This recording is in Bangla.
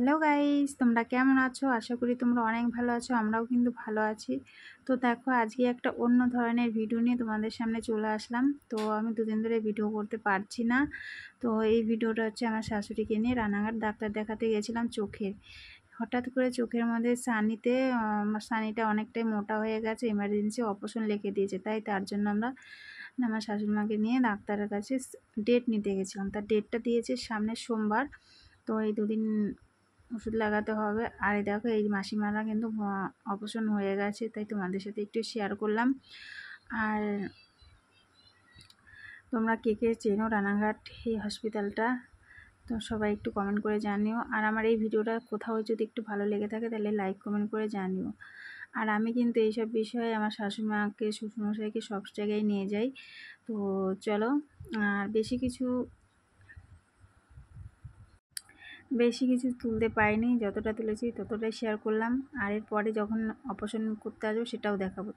হ্যালো গাইস, তোমরা কেমন আছো? আশা করি তোমরা অনেক ভালো আছো। আমরাও কিন্তু ভালো আছি। তো দেখো, আজকে একটা অন্য ধরনের ভিডিও নিয়ে তোমাদের সামনে চলে আসলাম। তো আমি দুদিন ধরে ভিডিও করতে পারছি না। তো এই ভিডিওটা হচ্ছে আমার শাশুড়িকে নিয়ে। রানাঘাট ডাক্তার দেখাতে গেছিলাম চোখের। হঠাৎ করে চোখের মধ্যে সানিটা অনেকটাই মোটা হয়ে গেছে, এমার্জেন্সি অপারেশন লিখে দিয়েছে। তার জন্য আমরা আমার শাশুড়িমাকে নিয়ে ডাক্তারের কাছে ডেট নিতে গেছিলাম। তার ডেটটা দিয়েছে সামনের সোমবার। তো এই দুদিন ওষুধ লাগাতে হবে। আর এই দেখো, এই মাসিমারা কিন্তু অপারেশন হয়ে গেছে, তাই তোমাদের সাথে একটু শেয়ার করলাম। আর তোমরা কে কে চেনো রানাঘাট এই হসপিটালটা, তো সবাই একটু কমেন্ট করে জানিও। আর আমার এই ভিডিওটা কোথাও যদি একটু ভালো লেগে থাকে তাহলে লাইক কমেন্ট করে জানিও। আর আমি কিন্তু এইসব বিষয়ে আমার শাশুড়িমাকে শ্বশুরমশাইকে সব জায়গায় নিয়ে যাই। তো চলো, আর বেশি কিছু তুলতে পারিনি, যতটা তুলেছি ততটাই শেয়ার করলাম। আর এরপরে যখন অপারেশন করতে আসবো সেটাও দেখাবো।